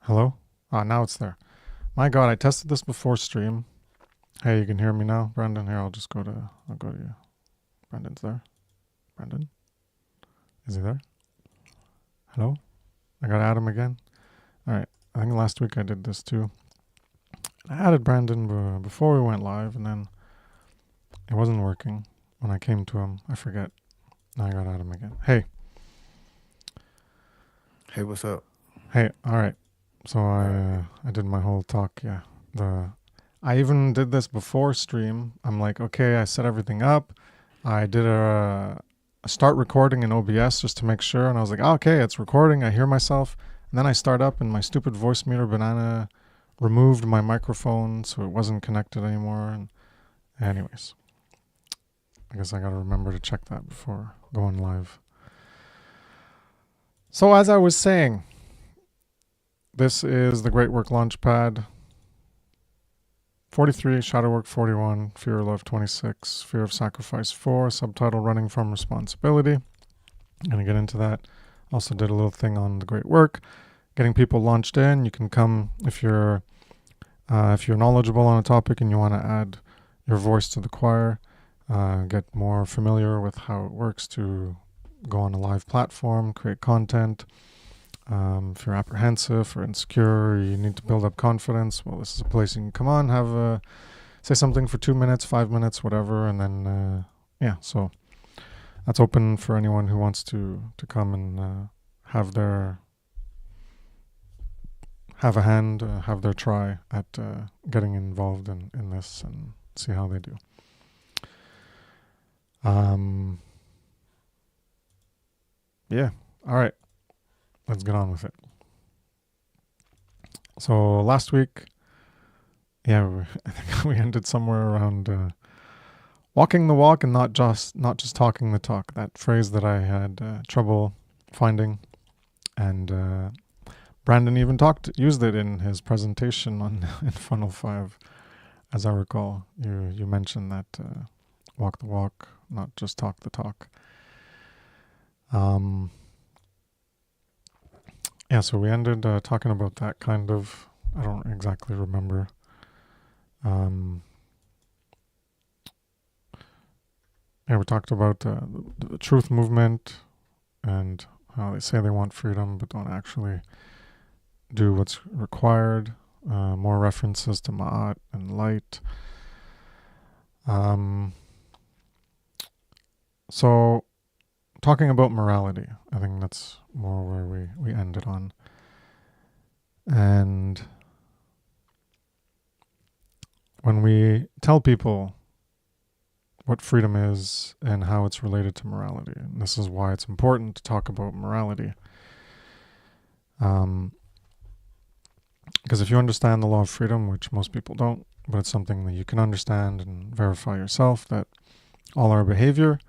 Hello? Ah, now it's there. My God, I tested this before stream. Hey, you can hear me now, Brendan? Here, I'll go to you. Brendan's there. Brendan? Is he there? Hello? I got Adam again. All right. I think last week I did this too. I added Brandon before we went live, and then it wasn't working. When I came to him, I forget. Now I got Adam again. Hey. Hey, what's up? Hey, all right. So I did my whole talk, yeah. I even did this before stream. I'm like, okay, I set everything up. I did a start recording in OBS just to make sure, and I was like, oh, okay, it's recording. I hear myself, and then I start up, and my stupid voice meter banana removed my microphone, so it wasn't connected anymore. And anyways, I guess I gotta remember to check that before going live. So as I was saying, this is the Great Work Launchpad. 43, Shadow Work 41, Fear of Love 26, Fear of Sacrifice 4, subtitle Running from Responsibility. I'm going to get into that. Also did a little thing on the Great Work, getting people launched in. You can come if you're knowledgeable on a topic and you want to add your voice to the choir, get more familiar with how it works to go on a live platform, create content. If you're apprehensive or insecure, you need to build up confidence, well, this is a place you can come on, say something for 2 minutes, 5 minutes, whatever, and then, so that's open for anyone who wants to come and have a hand, have their try at getting involved in this and see how they do. All right. Let's get on with it. So last week, I think we ended somewhere around walking the walk and not just talking the talk. That phrase that I had trouble finding, and Brandon even used it in his presentation in Funnel 5, as I recall. You mentioned that walk the walk, not just talk the talk. So we ended talking about that kind of, I don't exactly remember. We talked about the truth movement and how they say they want freedom but don't actually do what's required. More references to Ma'at and light. So talking about morality, I think that's more where we ended on. And when we tell people what freedom is and how it's related to morality, and this is why it's important to talk about morality. Because if you understand the law of freedom, which most people don't, but it's something that you can understand and verify yourself, that all our behavior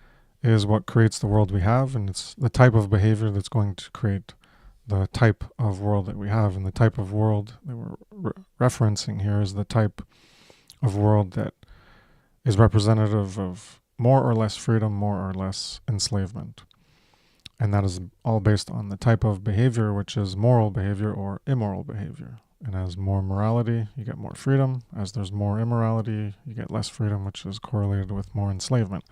is what creates the world we have, and it's the type of behavior that's going to create the type of world that we have. And the type of world that we're referencing here is the type of world that is representative of more or less freedom, more or less enslavement. And that is all based on the type of behavior, which is moral behavior or immoral behavior. And as more morality, you get more freedom. As there's more immorality, you get less freedom, which is correlated with more enslavement.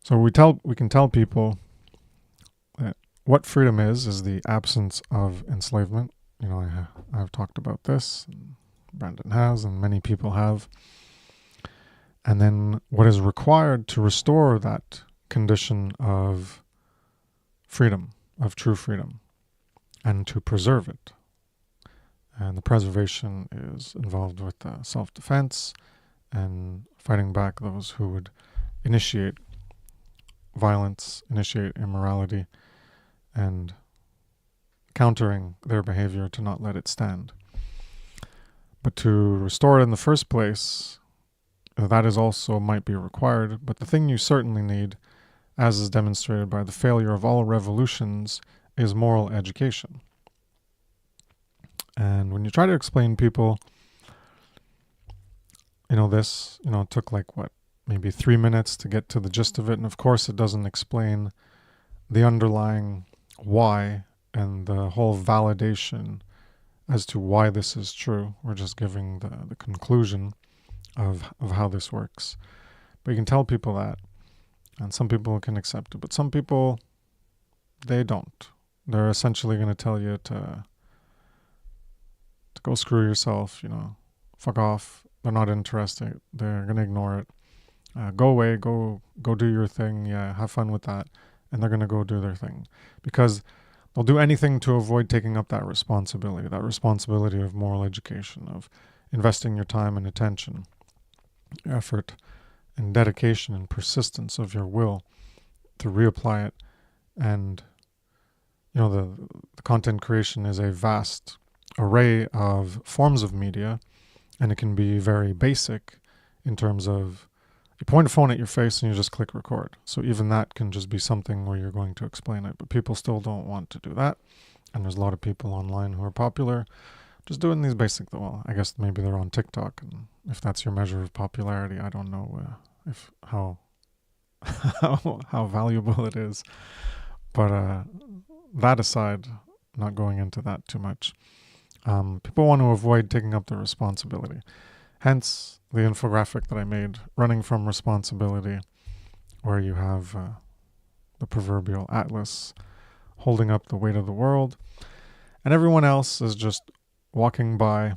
So we can tell people that what freedom is the absence of enslavement. I've talked about this, and Brandon has, and many people have. And then what is required to restore that condition of freedom, of true freedom, and to preserve it. And the preservation is involved with self-defense and fighting back those who would initiate violence, initiate immorality, and countering their behavior to not let it stand. But to restore it in the first place, that is also might be required. But the thing you certainly need, as is demonstrated by the failure of all revolutions, is moral education. And when you try to explain people, this, took maybe 3 minutes to get to the gist of it. And of course, it doesn't explain the underlying why and the whole validation as to why this is true. We're just giving the conclusion of how this works. But you can tell people that, and some people can accept it, but some people, they don't. They're essentially going to tell you to go screw yourself, fuck off. They're not interested. They're going to ignore it. Go away, go do your thing. Yeah, have fun with that. And they're going to go do their thing. Because they'll do anything to avoid taking up that responsibility of moral education, of investing your time and attention, effort, and dedication and persistence of your will to reapply it. And, the content creation is a vast array of forms of media, and it can be very basic in terms of you point a phone at your face and you just click record. So even that can just be something where you're going to explain it, but people still don't want to do that. And there's a lot of people online who are popular just doing these basic, well, I guess maybe they're on TikTok, and if that's your measure of popularity, I don't know if how valuable it is. But that aside, not going into that too much. People want to avoid taking up the responsibility. Hence the infographic that I made, Running from Responsibility, where you have the proverbial Atlas holding up the weight of the world, and everyone else is just walking by.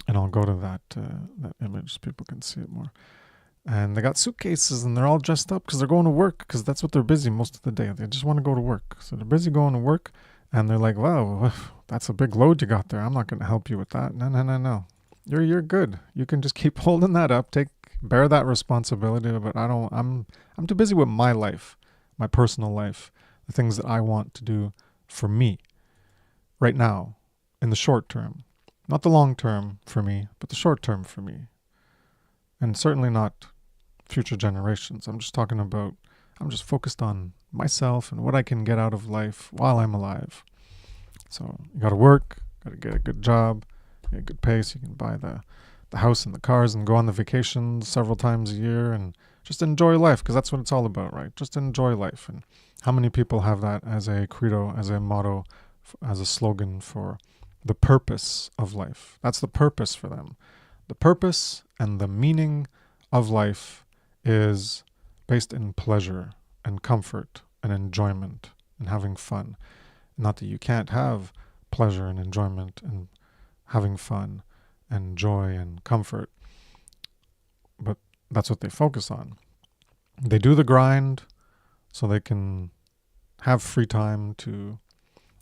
And I'll go to that image so people can see it more. And they got suitcases and they're all dressed up because they're going to work, because that's what they're busy most of the day. They just want to go to work. So they're busy going to work, and they're like, wow, that's a big load you got there. I'm not going to help you with that. No. You're good. You can just keep holding that up. Bear that responsibility. But I'm too busy with my life, my personal life, the things that I want to do for me right now, in the short term. Not the long term for me, but the short term for me. And certainly not future generations. I'm just focused on myself and what I can get out of life while I'm alive. So you got to work, got to get a good job, get a good pay so you can buy the house and the cars and go on the vacations several times a year and just enjoy life, because that's what it's all about, right? Just enjoy life. And how many people have that as a credo, as a motto, as a slogan for the purpose of life? That's the purpose for them. The purpose and the meaning of life is based in pleasure and comfort and enjoyment and having fun. Not that you can't have pleasure and enjoyment and having fun and joy and comfort, but that's what they focus on. They do the grind so they can have free time to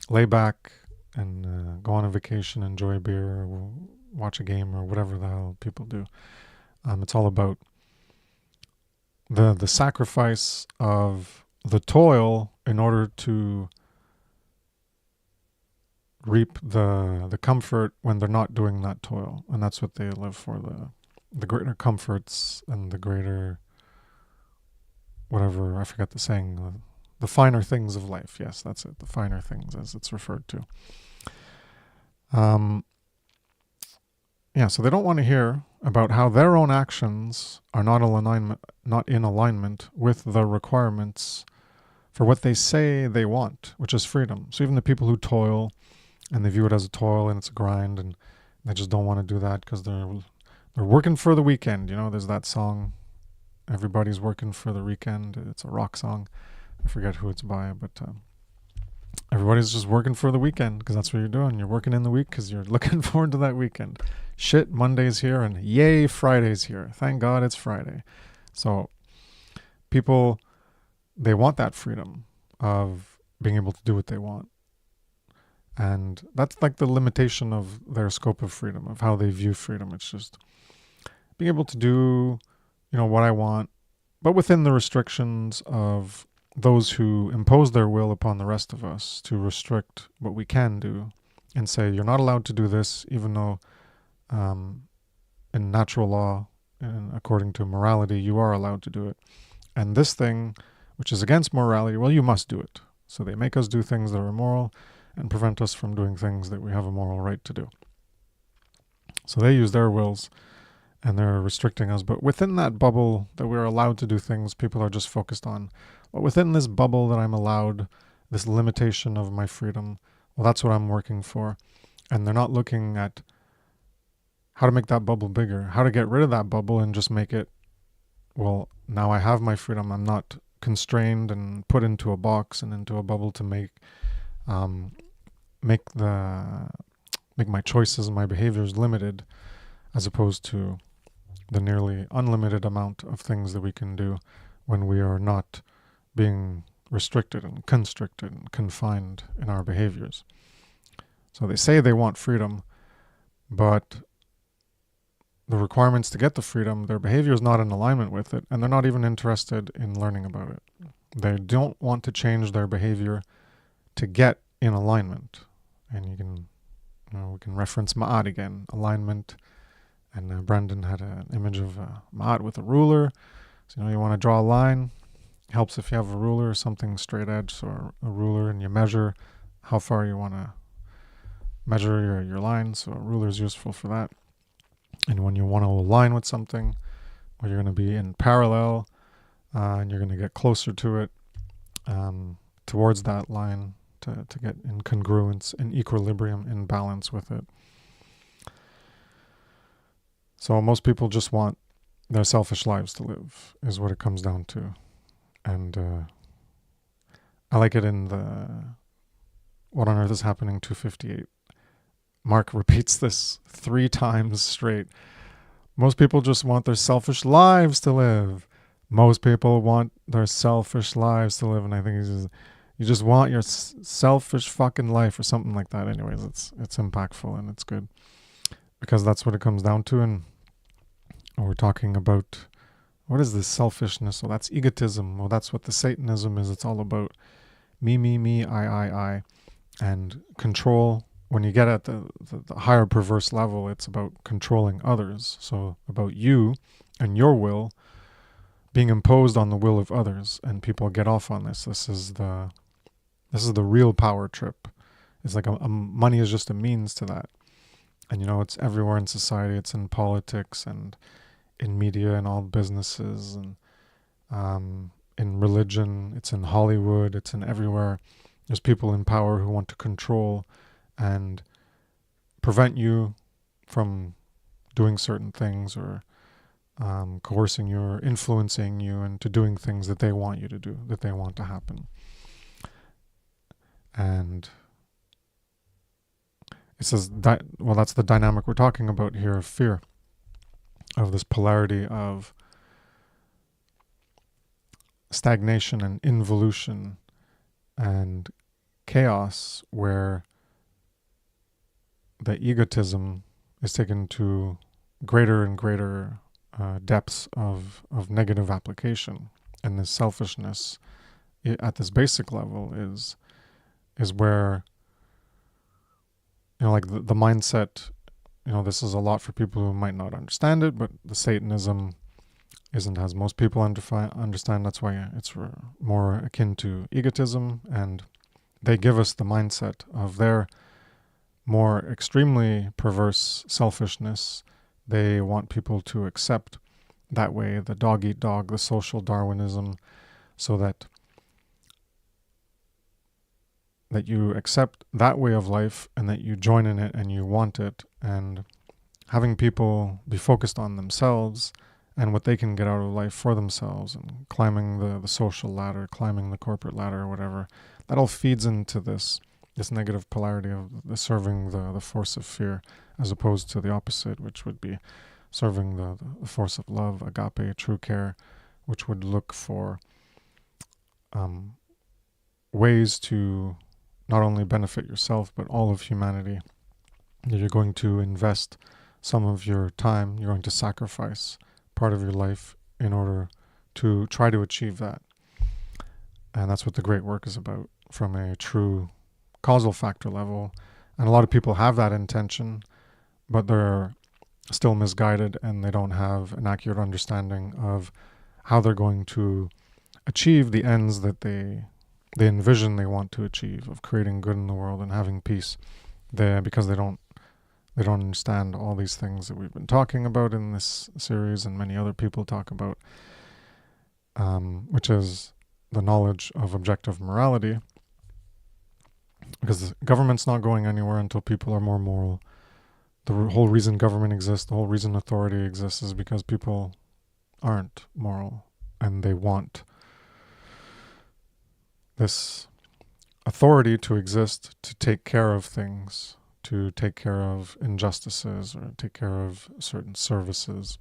lay back and go on a vacation, enjoy a beer, or watch a game, or whatever the hell people do. It's all about the sacrifice of the toil in order to reap the comfort when they're not doing that toil. And that's what they live for, the greater comforts and the greater, whatever, I forget the saying, the finer things of life. Yes, that's it, the finer things as it's referred to. So they don't want to hear about how their own actions are not in alignment with the requirements for what they say they want, which is freedom. So even the people who toil, and they view it as a toil and it's a grind, and they just don't want to do that because they're working for the weekend. There's that song, Everybody's Working for the Weekend. It's a rock song. I forget who it's by, but everybody's just working for the weekend because that's what you're doing. You're working in the week because you're looking forward to that weekend. Shit, Monday's here, and yay, Friday's here. Thank God it's Friday. So people, they want that freedom of being able to do what they want. And that's like the limitation of their scope of freedom, of how they view freedom. It's just being able to do, what I want, but within the restrictions of those who impose their will upon the rest of us to restrict what we can do and say, you're not allowed to do this, even though in natural law and according to morality, you are allowed to do it. And this thing, which is against morality, well, you must do it. So they make us do things that are immoral and prevent us from doing things that we have a moral right to do. So they use their wills and they're restricting us. But within that bubble that we're allowed to do things, people are just focused on, well, within this bubble that I'm allowed this limitation of my freedom. Well, that's what I'm working for. And they're not looking at how to make that bubble bigger, how to get rid of that bubble and just make it, well, now I have my freedom. I'm not constrained and put into a box and into a bubble to make make my choices, my behaviors limited, as opposed to the nearly unlimited amount of things that we can do when we are not being restricted and constricted and confined in our behaviors. So they say they want freedom, but the requirements to get the freedom, their behavior is not in alignment with it, and they're not even interested in learning about it. They don't want to change their behavior to get in alignment. And we can reference Ma'at again, alignment. And Brandon had an image of Ma'at with a ruler. So, you want to draw a line. It helps if you have a ruler or something straight edge, so a ruler, and you measure how far you want to measure your line. So a ruler is useful for that. And when you want to align with something, or you're going to be in parallel, and you're going to get closer to it, towards that line, to get in congruence, in equilibrium, in balance with it. So most people just want their selfish lives to live, is what it comes down to. And I like it in the What on Earth is Happening 258. Mark repeats this 3 times straight. Most people just want their selfish lives to live. Most people want their selfish lives to live. And I think he says, you just want your selfish fucking life, or something like that. Anyways, it's impactful and it's good, because that's what it comes down to. And we're talking about, what is this selfishness? Well, that's egotism. Well, that's what the Satanism is. It's all about me, I. And control. When you get at the higher perverse level, it's about controlling others. So about you and your will being imposed on the will of others, and people get off on this. This is the real power trip. It's like money is just a means to that. And it's everywhere in society. It's in politics and in media and all businesses, and in religion. It's in Hollywood. It's in everywhere. There's people in power who want to control and prevent you from doing certain things, or coercing you or influencing you into doing things that they want you to do, that they want to happen. And it says that, well, that's the dynamic we're talking about here of fear, of this polarity of stagnation and involution and chaos, where the egotism is taken to greater and greater depths of negative application. And this selfishness at this basic level is where, like the mindset, this is a lot for people who might not understand it, but the Satanism isn't as most people understand. That's why it's more akin to egotism, and they give us the mindset of their more extremely perverse selfishness. They want people to accept that way, the dog eat dog, the social Darwinism, so that you accept that way of life and that you join in it and you want it, and having people be focused on themselves and what they can get out of life for themselves, and climbing the social ladder, climbing the corporate ladder, or whatever. That all feeds into this negative polarity of the serving the force of fear, as opposed to the opposite, which would be serving the force of love, agape, true care, which would look for ways to not only benefit yourself, but all of humanity. That you're going to invest some of your time, you're going to sacrifice part of your life in order to try to achieve that. And that's what the great work is about, from a true causal factor level. And a lot of people have that intention, but they're still misguided, and they don't have an accurate understanding of how they're going to achieve the ends that they envision they want to achieve, of creating good in the world and having peace. Because they don't understand all these things that we've been talking about in this series, and many other people talk about, which is the knowledge of objective morality, because the government's not going anywhere until people are more moral. The whole reason government exists, the whole reason authority exists, is because people aren't moral and they want this authority to exist to take care of things, to take care of injustices or take care of certain services.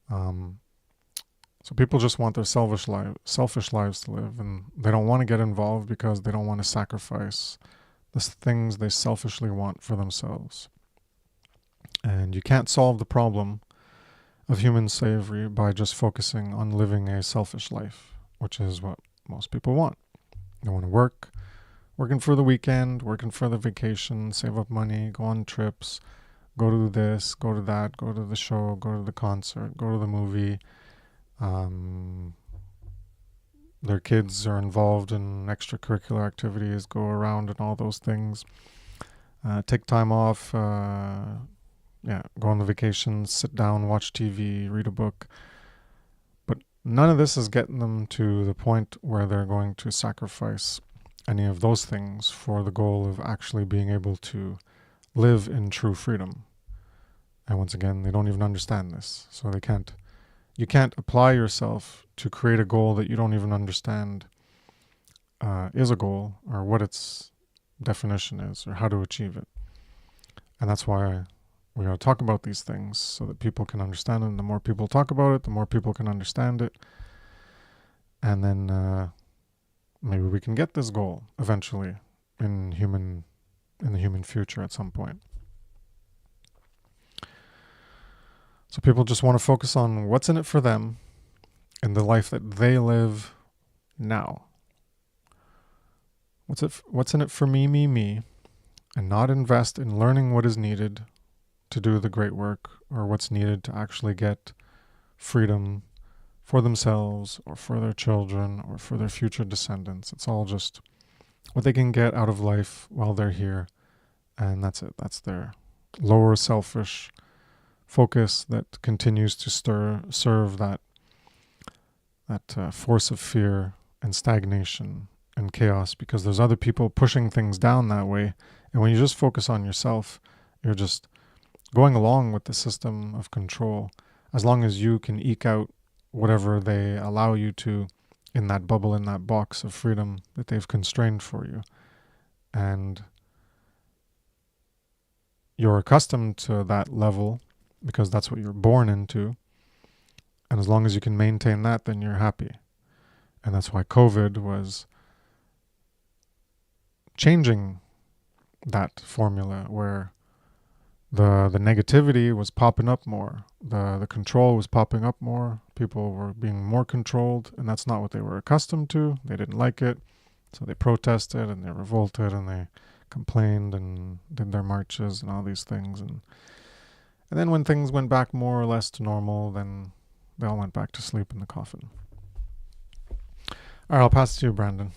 So people just want their selfish lives to live, and they don't want to get involved because they don't want to sacrifice the things they selfishly want for themselves. And you can't solve the problem of human slavery by just focusing on living a selfish life, which is what most people want. They want to work, working for the weekend, working for the vacation, save up money, go on trips, go to this, go to that, go to the show, go to the concert, go to the movie. Their kids are involved in extracurricular activities, go around and all those things. Take time off, go on the vacation, sit down, watch TV, read a book. But none of this is getting them to the point where they're going to sacrifice any of those things for the goal of actually being able to live in true freedom. And once again, they don't even understand this, so you can't apply yourself to create a goal that you don't even understand is a goal, or what its definition is, or how to achieve it. And that's why we got to talk about these things so that people can understand it. And the more people talk about it, the more people can understand it. And then maybe we can get this goal eventually in the human future at some point. So people just want to focus on what's in it for them in the life that they live now. What's in it for me, and not invest in learning what is needed to do the great work, or what's needed to actually get freedom for themselves or for their children or for their future descendants. It's all just what they can get out of life while they're here, and that's it. That's their lower selfish focus that continues to serve that force of fear and stagnation and chaos, because there's other people pushing things down that way. And when you just focus on yourself, you're just going along with the system of control, as long as you can eke out whatever they allow you to in that bubble, in that box of freedom that they've constrained for you. And you're accustomed to that level because that's what you're born into. And as long as you can maintain that, then you're happy. And that's why COVID was changing that formula, where the negativity was popping up more, the control was popping up more, people were being more controlled, and that's not what they were accustomed to. They didn't like it, so they protested and they revolted and they complained and did their marches and all these things. And then when things went back more or less to normal, then they all went back to sleep in the coffin. All right, I'll pass it to you, Brandon.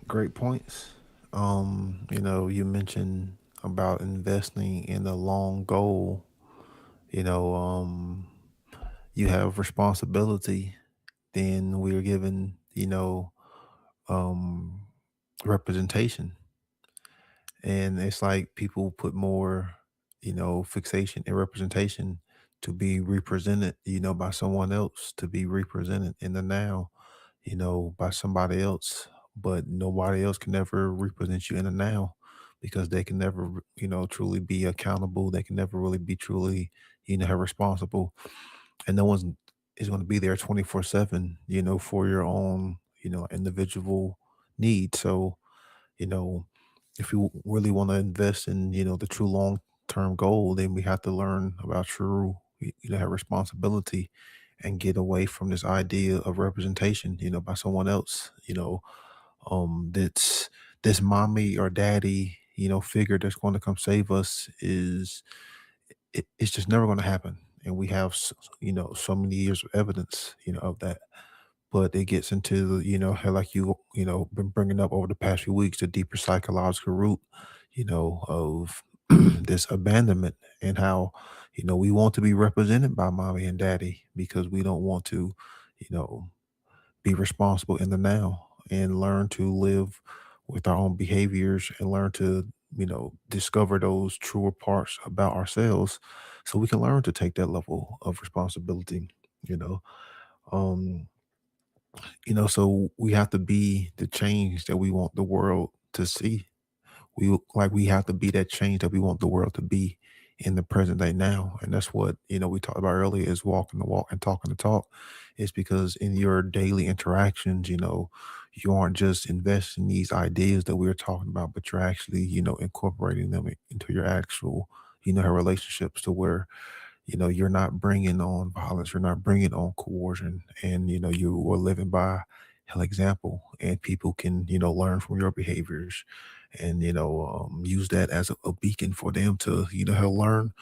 Great points. You mentioned about investing in a long goal. You know, you have responsibility. Then we're given, um, representation, and it's like people put more, fixation and representation to be represented, by someone else, to be represented in the now, by somebody else. But nobody else can ever represent you in the now, because they can never, truly be accountable. They can never really be truly, responsible. And no one's is going to be there 24/7, for your own, individual needs. So, you know, if you really want to invest in, the true long term goal, then we have to learn about true, have responsibility, and get away from this idea of representation, by someone else, that's this mommy or daddy, figure that's going to come save us. It's just never going to happen. And we have, so many years of evidence, of that. But it gets into, how, like, been bringing up over the past few weeks, the deeper psychological root, of this abandonment, and how, we want to be represented by mommy and daddy because we don't want to, you know, be responsible in the now. and learn to live with our own behaviors and learn to, discover those truer parts about ourselves so we can learn to take that level of responsibility, you know. Um, so we have to be the change that we want the world to see. We have to be that change that we want the world to be in the present day now. And that's what, we talked about earlier is walking the walk and talking the talk. It's because in your daily interactions, you aren't just investing these ideas that we're talking about, but you're actually, incorporating them into your actual, relationships to where you're not bringing on violence, you're not bringing on coercion, and you are living by an example, and people can learn from your behaviors, and use that as a beacon for them to help learn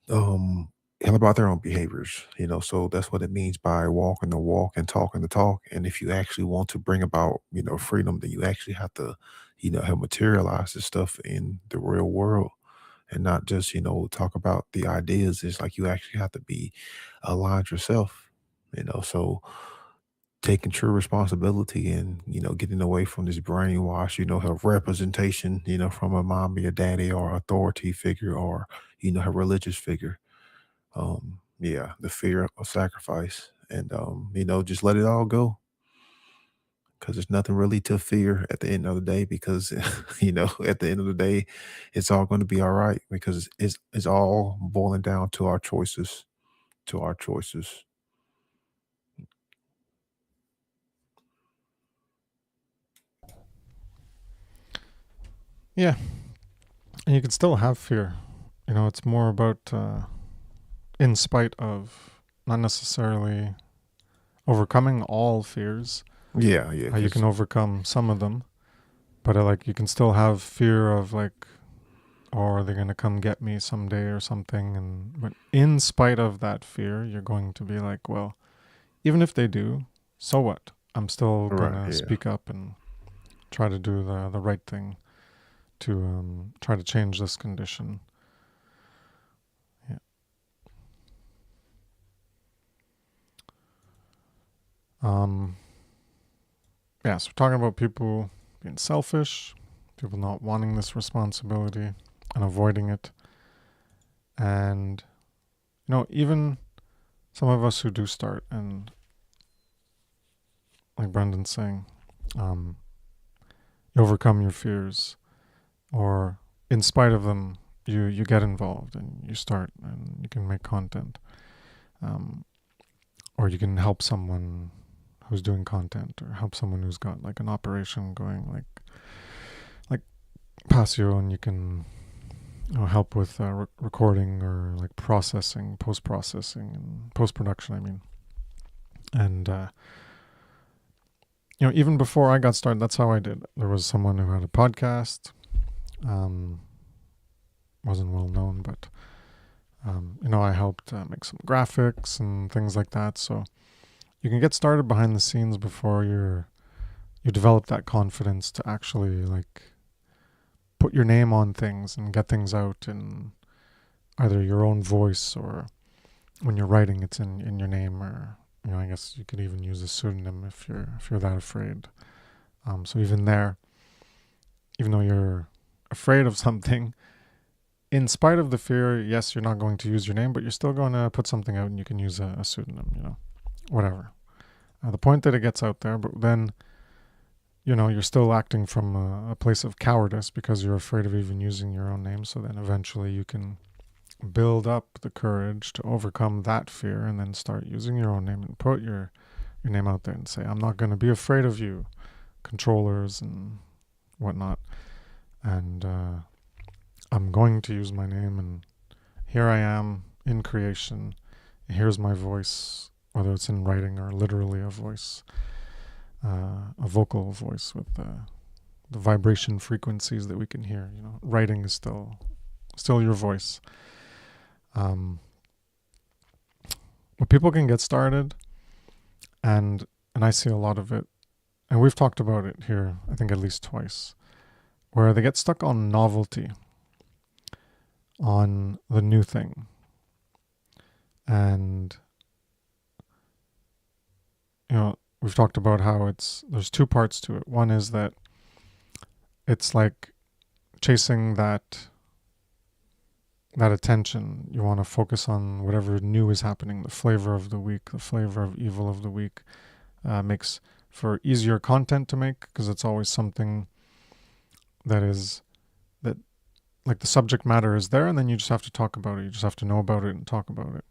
um hell about their own behaviors. So that's what it means by walking the walk and talking the talk. And if you actually want to bring about freedom, then you actually have to help materialize this stuff in the real world and not just talk about the ideas. It's like you actually have to be aligned yourself. So taking true responsibility and getting away from this brainwash, her representation, from a mommy or daddy or authority figure or her religious figure. Yeah, the fear of sacrifice, and just let it all go, because there's nothing really to fear at the end of the day, because at the end of the day it's all going to be all right, because it's all boiling down to our choices, to our choices. Yeah, and you can still have fear. It's more about in spite of, not necessarily overcoming all fears. Yeah, yeah, You can because overcome some of them, but like you can still have fear of like, oh, are they gonna come get me someday or something? And but in spite of that fear, you're going to be like, well, even if they do, so what? I'm still right, gonna yeah. speak up and try to do the right thing to try to change this condition. Yeah. Um, yeah, so we're talking about people being selfish, people not wanting this responsibility and avoiding it. And, even some of us who do start, and like Brendan's saying, um, you overcome your fears, or in spite of them, you get involved and you start and you can make content. Um, or you can help someone who's doing content, or help someone who's got like an operation going, like Passio, and you can help with recording or like processing, post processing, and post production. I mean, and even before I got started, that's how I did. There was someone who had a podcast, um, wasn't well known, but I helped make some graphics and things like that. So you can get started behind the scenes before you develop that confidence to actually like put your name on things and get things out in either your own voice, or when you're writing it's in your name, or I guess you could even use a pseudonym if you're that afraid. So even there, even though you're afraid of something, in spite of the fear, yes, you're not going to use your name, but you're still going to put something out, and you can use a pseudonym, whatever. The point that it gets out there, but then you're still acting from a place of cowardice because you're afraid of even using your own name. So then eventually you can build up the courage to overcome that fear and then start using your own name and put your name out there and say, I'm not going to be afraid of you, controllers and whatnot. And I'm going to use my name, and here I am in creation. Here's my voice, whether it's in writing or literally a voice, a vocal voice with the vibration frequencies that we can hear. Writing is still your voice. But people can get started, and I see a lot of it, and we've talked about it here, I think at least twice, where they get stuck on novelty, on the new thing, and we've talked about how there's two parts to it. One is that it's like chasing that attention. You want to focus on whatever new is happening, the flavor of the week, the flavor of evil of the week. Makes for easier content to make because it's always something that like the subject matter is there, and then you just have to talk about it. You just have to know about it and talk about it.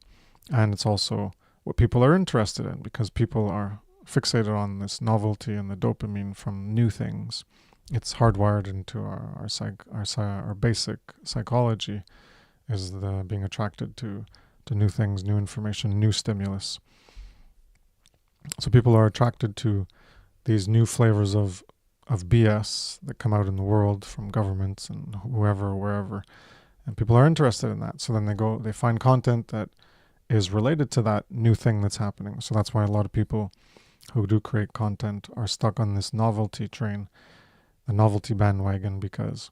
And it's also what people are interested in because people are fixated on this novelty and the dopamine from new things. It's hardwired into our basic psychology is the being attracted to new things, new information, new stimulus. So people are attracted to these new flavors of BS that come out in the world from governments and whoever, wherever. And people are interested in that. So then they find content that is related to that new thing that's happening. So that's why a lot of people who do create content are stuck on this novelty train, the novelty bandwagon, because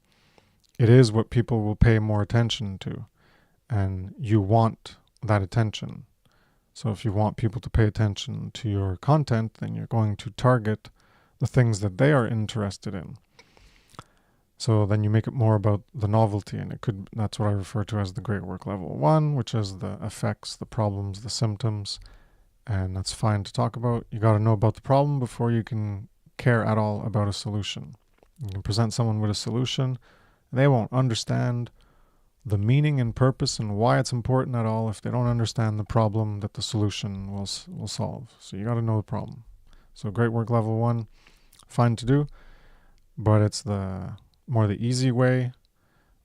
it is what people will pay more attention to. And you want that attention. So if you want people to pay attention to your content, then you're going to target the things that they are interested in. So then you make it more about the novelty, and that's what I refer to as the Great Work Level 1, which is the effects, the problems, the symptoms, and that's fine to talk about. You got to know about the problem before you can care at all about a solution. You can present someone with a solution, they won't understand the meaning and purpose and why it's important at all if they don't understand the problem that the solution will solve. So you got to know the problem. So Great Work Level 1, fine to do, but it's more the easy way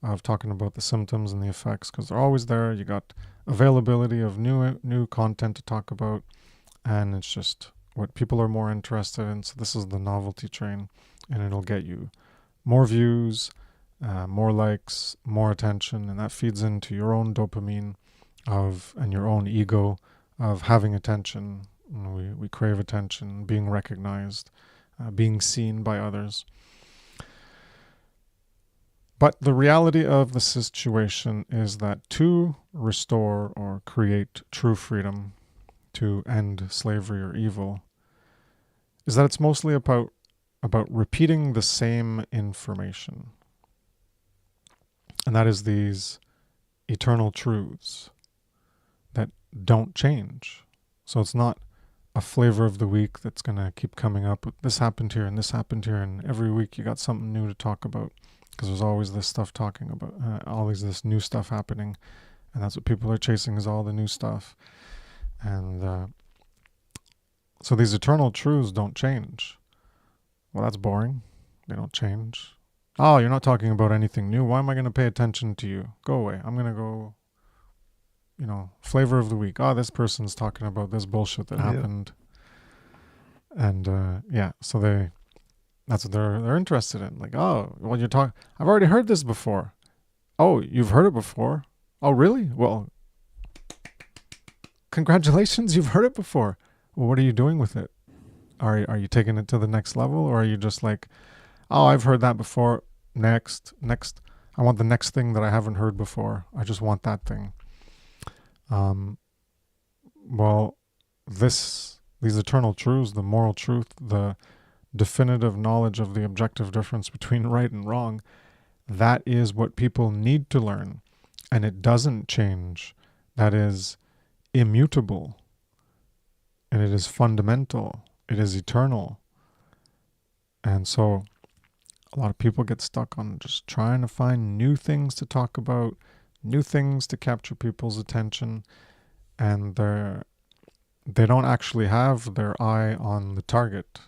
of talking about the symptoms and the effects because they're always there. You got availability of new content to talk about, and it's just what people are more interested in. So this is the novelty train, and it'll get you more views, more likes, more attention, and that feeds into your own dopamine and your own ego of having attention. We crave attention, being recognized, being seen by others. But the reality of the situation is that to restore or create true freedom, to end slavery or evil, is that it's mostly about repeating the same information. And that is these eternal truths that don't change. So it's not a flavor of the week that's going to keep coming up with this happened here and this happened here, and every week you got something new to talk about because there's always this stuff talking about, always this new stuff happening, and that's what people are chasing is all the new stuff. And so these eternal truths don't change. Well, that's boring. They don't change. Oh, you're not talking about anything new. Why am I going to pay attention to you? Go away. I'm going to go, flavor of the week. Oh, this person's talking about this bullshit that happened. And so that's what they're interested in. Like, oh, well, I've already heard this before. Oh, you've heard it before? Oh, really? Well, congratulations, you've heard it before. Well, what are you doing with it? Are you taking it to the next level, or are you just like, oh, I've heard that before. Next. I want the next thing that I haven't heard before. I just want that thing. Well, these eternal truths, the moral truth, the definitive knowledge of the objective difference between right and wrong, that is what people need to learn. And it doesn't change. That is immutable. And it is fundamental. It is eternal. And so a lot of people get stuck on just trying to find new things to talk about, new things to capture people's attention, and they don't actually have their eye on the target.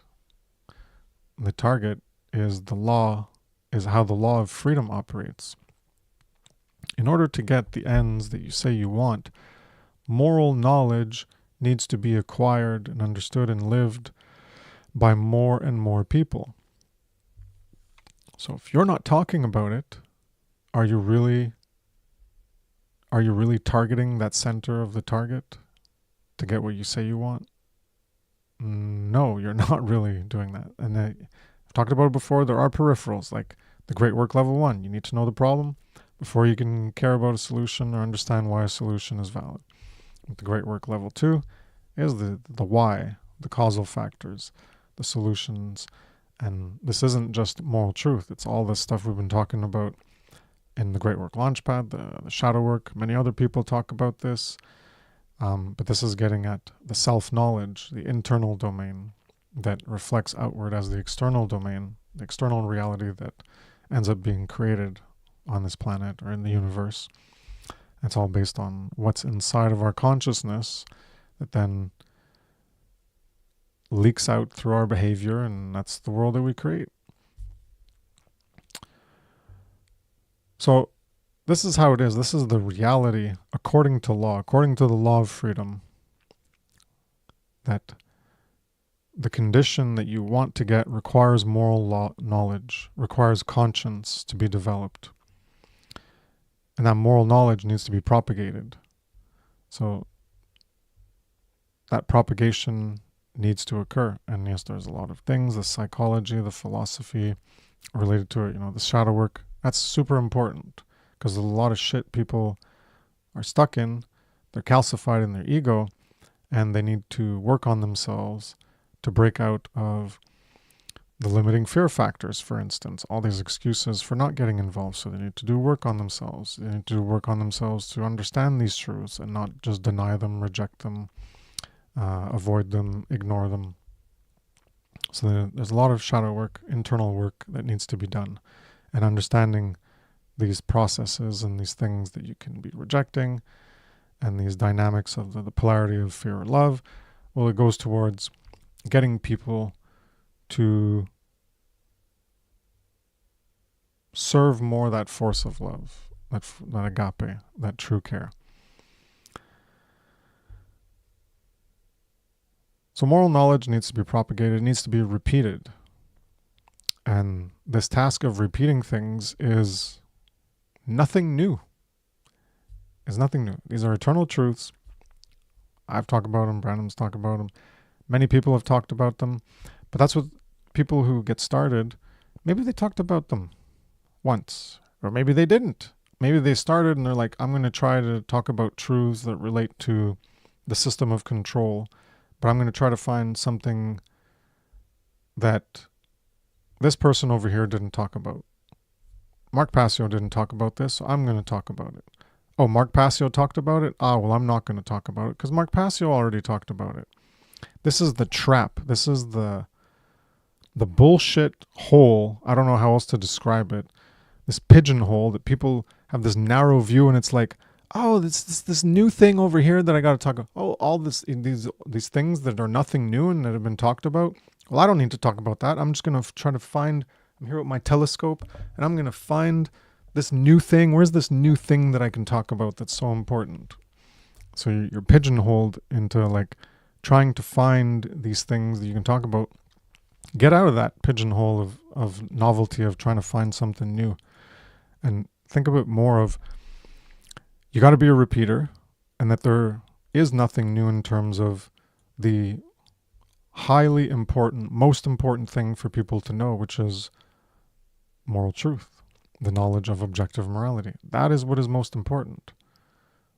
The target is how the law of freedom operates. In order to get the ends that you say you want, moral knowledge needs to be acquired and understood and lived by more and more people. So if you're not talking about it, are you really targeting that center of the target to get what you say you want? No, you're not really doing that. And I've talked about it before. There are peripherals like the Great Work Level 1. You need to know the problem before you can care about a solution or understand why a solution is valid. The Great Work Level 2 is the why, the causal factors, the solutions. And this isn't just moral truth. It's all this stuff we've been talking about in the Great Work Launchpad, the shadow work. Many other people talk about this. But this is getting at the self-knowledge, the internal domain that reflects outward as the external domain, the external reality that ends up being created on this planet or in the universe. It's all based on what's inside of our consciousness that then leaks out through our behavior, and that's the world that we create. So this is how it is. This is the reality according to law, according to the law of freedom, that the condition that you want to get requires moral knowledge, requires conscience to be developed. And that moral knowledge needs to be propagated. So that propagation needs to occur. And yes, there's a lot of things, the psychology, the philosophy related to it, the shadow work. That's super important because a lot of shit people are stuck in. They're calcified in their ego, and they need to work on themselves to break out of the limiting fear factors, for instance, all these excuses for not getting involved. So they need to do work on themselves. They need to do work on themselves to understand these truths and not just deny them, reject them, avoid them, ignore them. So there's a lot of shadow work, internal work that needs to be done. And understanding these processes and these things that you can be rejecting and these dynamics of the polarity of fear or love, well, it goes towards getting people to serve more that force of love, that agape, that true care. So moral knowledge needs to be propagated, it needs to be repeated. And this task of repeating things is nothing new. It's nothing new. These are eternal truths. I've talked about them, Brandon's talked about them. Many people have talked about them. But that's what people who get started, maybe they talked about them once, or maybe they didn't. Maybe they started and they're like, I'm going to try to talk about truths that relate to the system of control, but I'm going to try to find something that this person over here didn't talk about. Mark Passio didn't talk about this, so I'm going to talk about it. Oh, Mark Passio talked about it? Well, I'm not going to talk about it because Mark Passio already talked about it. This is the trap. This is the bullshit hole. I don't know how else to describe it. This pigeonhole that people have this narrow view, and it's like, oh, this new thing over here that I got to talk about. Oh, all these things that are nothing new and that have been talked about. Well, I don't need to talk about that. I'm just going to try to find, I'm here with my telescope, and I'm going to find this new thing. Where's this new thing that I can talk about that's so important? So you're pigeonholed into like trying to find these things that you can talk about. Get out of that pigeonhole of novelty, of trying to find something new. And think of it more of, you got to be a repeater, and that there is nothing new in terms of the highly important, most important thing for people to know, which is moral truth, the knowledge of objective morality. That is what is most important.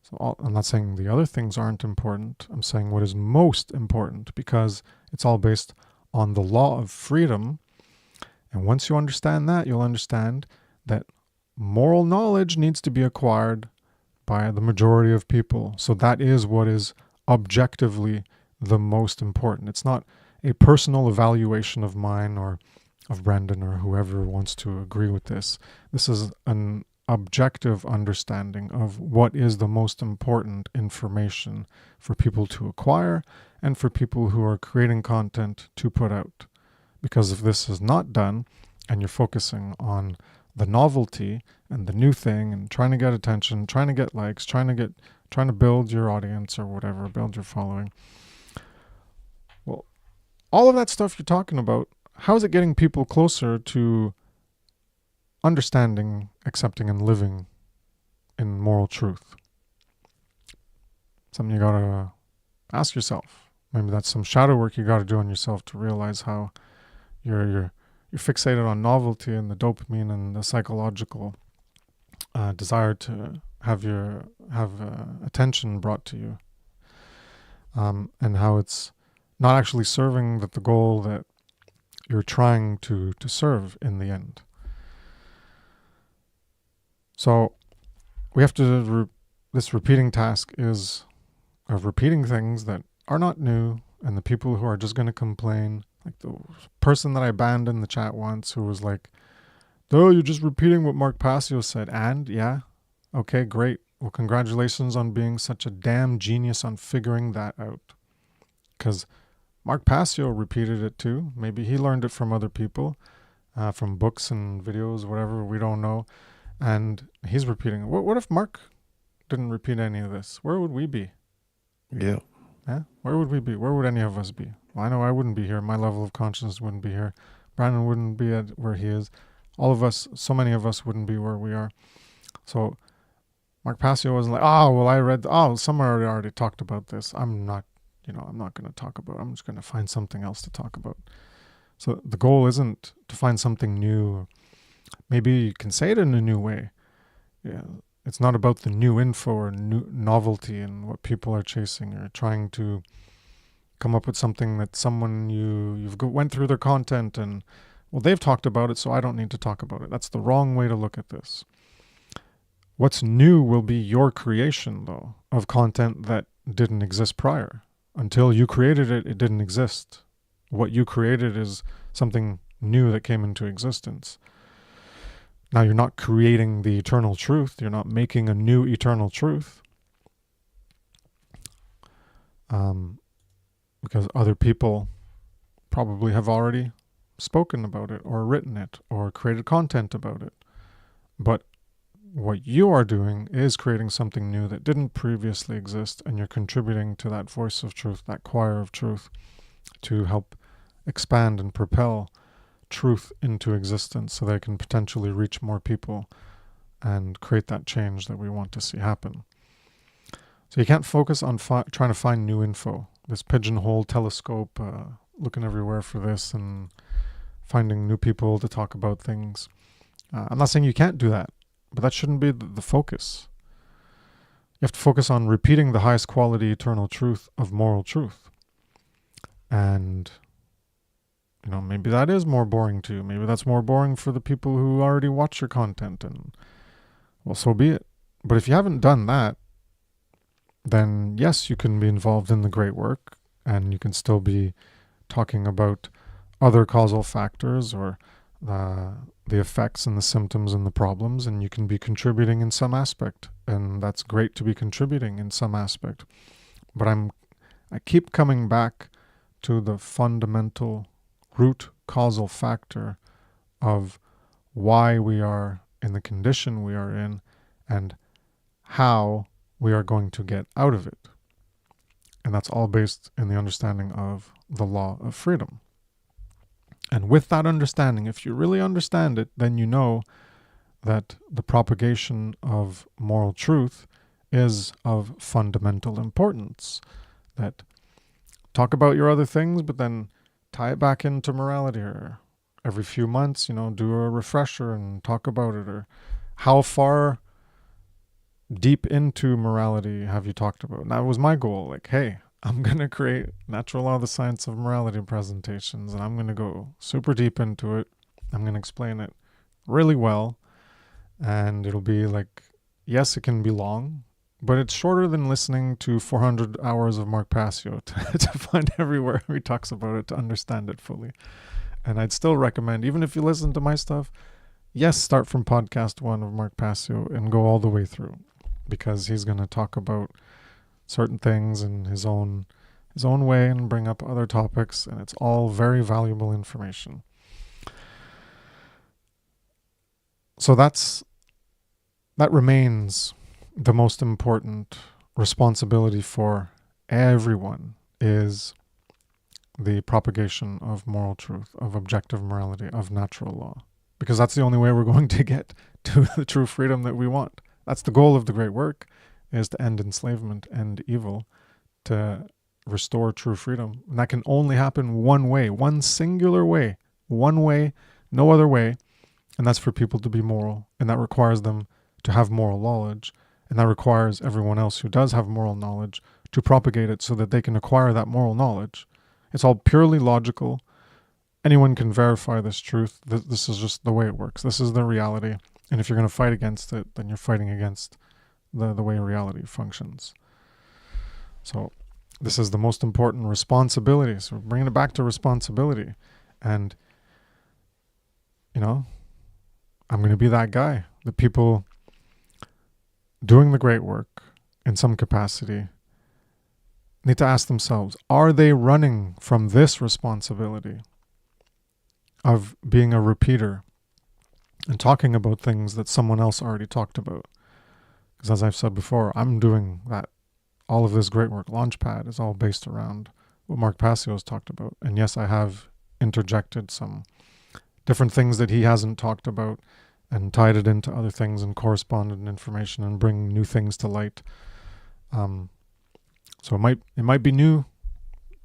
So I'm not saying the other things aren't important. I'm saying what is most important, because it's all based on the law of freedom. And once you understand that, you'll understand that moral knowledge needs to be acquired by the majority of people. So that is what is objectively the most important. It's not a personal evaluation of mine or of Brandon or whoever wants to agree with this. This is an objective understanding of what is the most important information for people to acquire and for people who are creating content to put out. Because if this is not done and you're focusing on the novelty and the new thing and trying to get attention, trying to get likes, trying to build your audience or whatever, build your following, well, all of that stuff you're talking about, how is it getting people closer to understanding, accepting, and living in moral truth? Something you gotta ask yourself. Maybe that's some shadow work you gotta do on yourself to realize how you're fixated on novelty and the dopamine and the psychological desire to have attention brought to you, and how it's not actually serving the goal that you're trying to serve in the end. So we have to, this repeating task is of repeating things that are not new, and the people who are just going to complain, like the person that I banned in the chat once who was like, oh, you're just repeating what Mark Passio said. And yeah, okay, great. Well, congratulations on being such a damn genius on figuring that out. Because Mark Passio repeated it too. Maybe he learned it from other people, from books and videos, whatever, we don't know. And he's repeating it. What if Mark didn't repeat any of this? Where would we be? Yeah. Yeah? Where would we be? Where would any of us be? Well, I know I wouldn't be here. My level of consciousness wouldn't be here. Brandon wouldn't be at where he is. All of us, so many of us wouldn't be where we are. So Mark Passio wasn't like, oh, well, I read, someone already talked about this. I'm not going to talk about it. I'm just going to find something else to talk about. So the goal isn't to find something new. Maybe you can say it in a new way. Yeah, it's not about the new info or new novelty and what people are chasing or trying to come up with something that someone you've went through their content and, well, they've talked about it, so I don't need to talk about it. That's the wrong way to look at this. What's new will be your creation, though, of content that didn't exist prior. Until you created it, it didn't exist. What you created is something new that came into existence. Now, you're not creating the eternal truth. You're not making a new eternal truth. Because other people probably have already spoken about it or written it or created content about it. But what you are doing is creating something new that didn't previously exist, and you're contributing to that voice of truth, that choir of truth, to help expand and propel truth into existence so they can potentially reach more people and create that change that we want to see happen. So you can't focus on trying to find new info. This pigeonhole telescope, looking everywhere for this and finding new people to talk about things. I'm not saying you can't do that, but that shouldn't be the focus. You have to focus on repeating the highest quality eternal truth of moral truth. And maybe that is more boring to you. Maybe that's more boring for the people who already watch your content, and, well, so be it. But if you haven't done that, then yes, you can be involved in the great work, and you can still be talking about other causal factors or the effects and the symptoms and the problems, and you can be contributing in some aspect, and that's great to be contributing in some aspect. But I keep coming back to the fundamental root causal factor of why we are in the condition we are in and how we are going to get out of it. And that's all based in the understanding of the law of freedom. And with that understanding, if you really understand it, then you know that the propagation of moral truth is of fundamental importance. That talk about your other things, but then tie it back into morality, or every few months, do a refresher and talk about it. Or how far deep into morality have you talked about? And that was my goal. Like, hey, I'm going to create Natural Law of the Science of Morality presentations, and I'm going to go super deep into it. I'm going to explain it really well, and it'll be like, yes, it can be long, but it's shorter than listening to 400 hours of Mark Passio to find everywhere he talks about it, to understand it fully. And I'd still recommend, even if you listen to my stuff, yes, start from podcast 1 of Mark Passio and go all the way through, because he's going to talk about certain things in his own way and bring up other topics, and it's all very valuable information. So that remains the most important responsibility for everyone, is the propagation of moral truth, of objective morality, of natural law. Because that's the only way we're going to get to the true freedom that we want. That's the goal of the great work, is to end enslavement, end evil, to restore true freedom. And that can only happen one way, one singular way, one way, no other way. And that's for people to be moral. And that requires them to have moral knowledge. And that requires everyone else who does have moral knowledge to propagate it so that they can acquire that moral knowledge. It's all purely logical. Anyone can verify this truth. This is just the way it works. This is the reality. And if you're going to fight against it, then you're fighting against the way reality functions. So this is the most important responsibility. So we're bringing it back to responsibility. And, I'm going to be that guy. The people doing the great work in some capacity need to ask themselves, are they running from this responsibility of being a repeater and talking about things that someone else already talked about? Because as I've said before, I'm doing that. All of this Great Work Launchpad is all based around what Mark Passio has talked about. And yes, I have interjected some different things that he hasn't talked about and tied it into other things and corresponded information and bring new things to light. So it might be new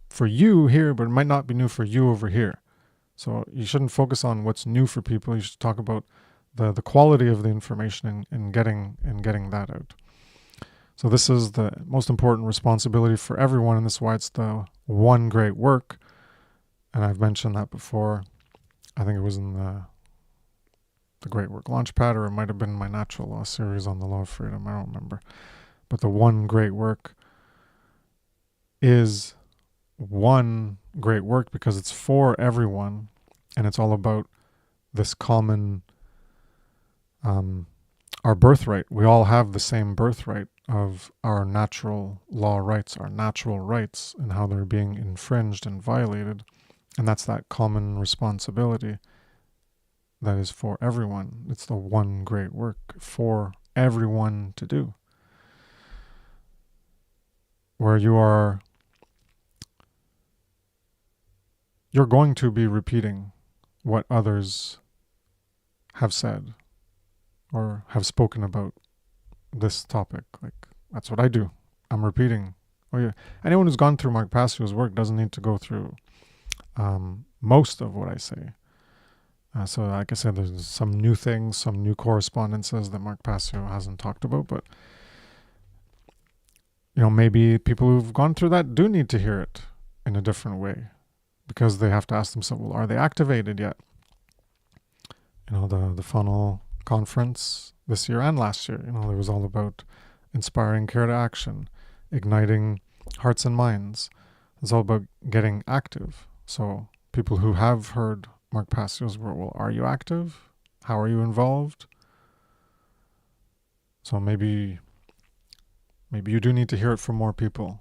for you here, but it might not be new for you over here. So you shouldn't focus on what's new for people. You should talk about the quality of the information and getting that out. So this is the most important responsibility for everyone, and this is why it's the one great work. And I've mentioned that before. I think it was in the Great Work Launchpad, or it might have been my Natural Law series on the Law of Freedom. I don't remember. But the one great work is one great work because it's for everyone, and it's all about this common, our birthright. We all have the same birthright of our natural law rights, our natural rights, and how they're being infringed and violated. And that's that common responsibility that is for everyone. It's the one great work for everyone to do. Where you're going to be repeating what others have said or have spoken about this topic. Like, that's what I do. I'm repeating. Oh yeah. Anyone who's gone through Mark Passio's work doesn't need to go through most of what I say. So like I said, there's some new things, some new correspondences that Mark Passio hasn't talked about, but maybe people who've gone through that do need to hear it in a different way, because they have to ask themselves, well, are they activated yet? The funnel conference this year and last year, it was all about inspiring care to action, igniting hearts and minds. It's all about getting active. So people who have heard Mark Passio's word, well, are you active? How are you involved? So maybe you do need to hear it from more people.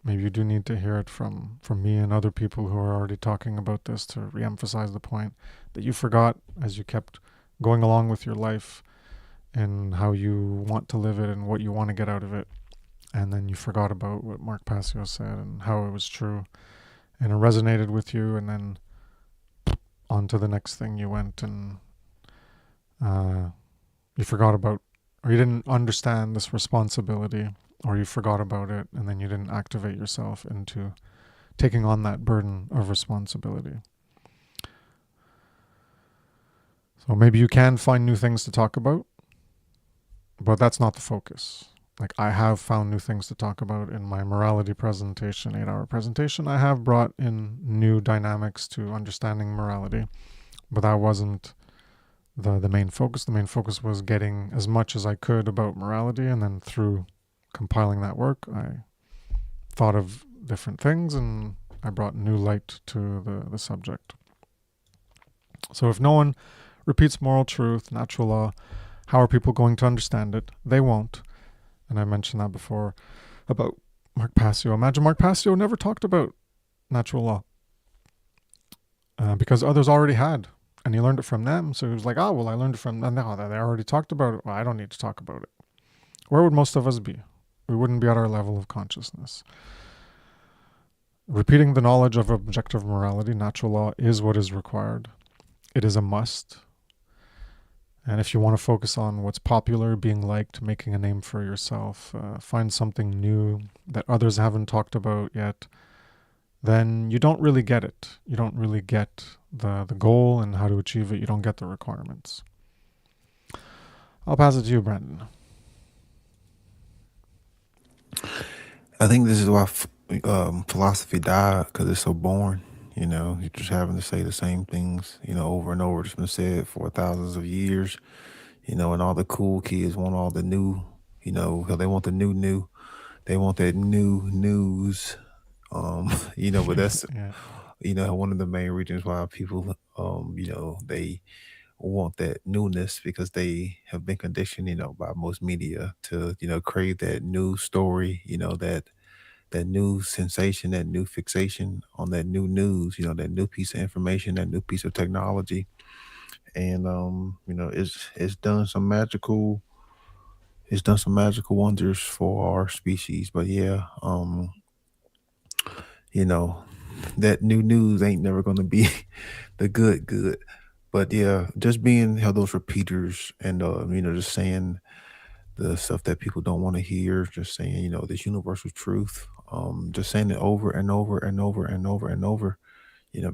Maybe you do need to hear it from me and other people who are already talking about this to reemphasize the point that you forgot as you kept going along with your life and how you want to live it and what you want to get out of it. And then you forgot about what Mark Passio said and how it was true. And it resonated with you, and then on to the next thing you went, and you forgot about, or you didn't understand this responsibility, or you forgot about it, and then you didn't activate yourself into taking on that burden of responsibility. So maybe you can find new things to talk about, but that's not the focus. Like, I have found new things to talk about in my morality presentation, 8-hour presentation. I have brought in new dynamics to understanding morality, but that wasn't the main focus. The main focus was getting as much as I could about morality, and then through compiling that work, I thought of different things and I brought new light to the subject. So if no one repeats moral truth, natural law, how are people going to understand it? They won't. And I mentioned that before about Mark Passio. Imagine Mark Passio never talked about natural law because others already had, and he learned it from them. So he was like, oh, well, I learned it from them. No, they already talked about it. Well, I don't need to talk about it. Where would most of us be? We wouldn't be at our level of consciousness. Repeating the knowledge of objective morality, natural law, is what is required. It is a must. And if you want to focus on what's popular, being liked, making a name for yourself, find something new that others haven't talked about yet, then you don't really get it. You don't really get the goal and how to achieve it. You don't get the requirements. I'll pass it to you, Brandon. I think this is why philosophy died because it's so boring. You're just having to say the same things, over and over. It's been said for thousands of years, and all the cool kids want all the new, 'cause they want the new. They want that new news. But that's, Yeah. one of the main reasons why people, they want that newness because they have been conditioned, by most media to, crave that new story, that new sensation, that new fixation on that new news, that new piece of information, that new piece of technology. And it's done some magical wonders for our species. But yeah, you know, that new news ain't never gonna be the good. But yeah, just being how those repeaters and just saying the stuff that people don't want to hear, just saying, this universal truth, just saying it over and over and over and over and over,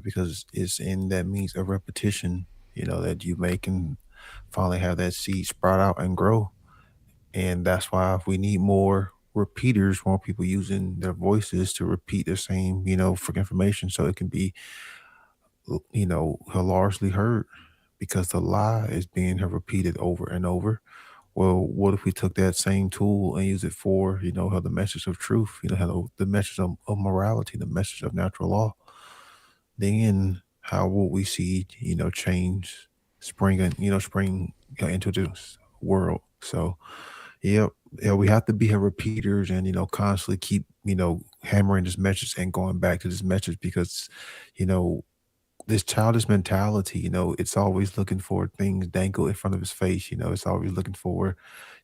because it's in that means of repetition, that you make and finally have that seed sprout out and grow. And that's why we need more repeaters, more people using their voices to repeat the same, for information so it can be, largely heard because the lie is being repeated over and over. Well, what if we took that same tool and use it for, how the message of truth, how the message of morality, the message of natural law? Then how will we see, change spring into this world? So, yeah, yeah, we have to be here repeaters and, constantly keep, hammering this message and going back to this message because, you know, this childish mentality, it's always looking for things dangle in front of his face. It's always looking for,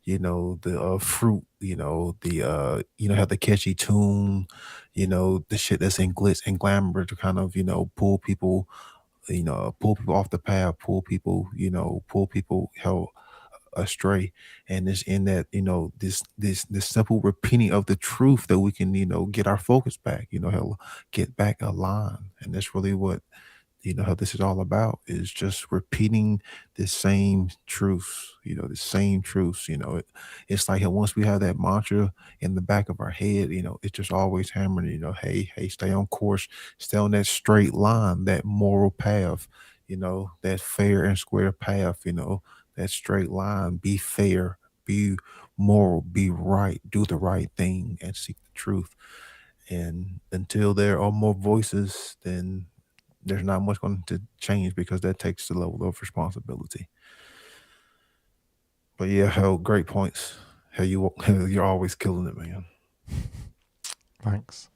the fruit, have the catchy tune, the shit that's in glitz and glamour to kind of, pull people off the path, pull people hell astray. And it's in that, this simple repeating of the truth that we can, get our focus back, hell, get back aligned. And that's really what how this is all about is just repeating the same truths, the same truths. It's like once we have that mantra in the back of our head, it's just always hammering, hey, stay on course, stay on that straight line, that moral path, that fair and square path, that straight line, be fair, be moral, be right, do the right thing and seek the truth. And until there are more voices, then there's not much going to change because that takes the level of responsibility. But yeah, hell, great points. Hell, you're always killing it, man. Thanks.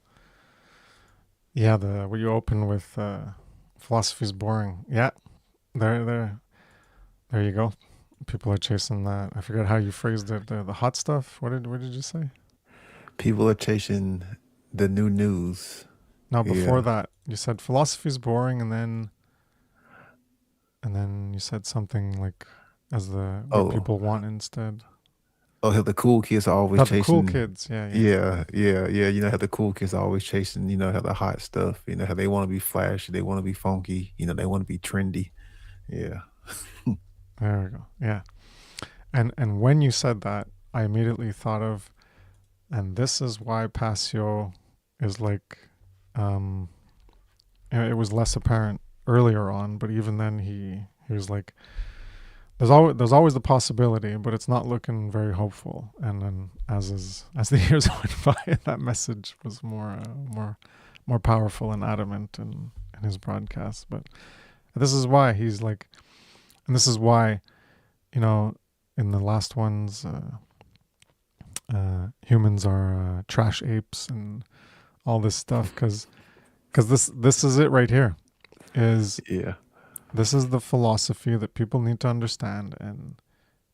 Yeah, the what you open with philosophy's boring. Yeah, there you go. People are chasing that. I forget how you phrased it. The hot stuff. What did you say? People are chasing the new news. No, before Yeah. that, you said philosophy's boring, and then you said something like as the what Oh, people want instead. oh, hell, the cool kids are always Not the cool chasing. kids. Yeah, yeah. Yeah. How the cool kids are always chasing, how the hot stuff, how they want to be flashy, they want to be funky, they want to be trendy. Yeah. There we go. Yeah. And when you said that, I immediately thought of, and this is why Passio is like, um, it was less apparent earlier on, but even then he was like, there's always the possibility, but it's not looking very hopeful. And then as the years went by, that message was more powerful and adamant in his broadcasts. But this is why he's like, and this is why, you know, in the last ones, humans are trash apes and all this stuff, because this is it right here. Is Yeah. This is the philosophy that people need to understand, and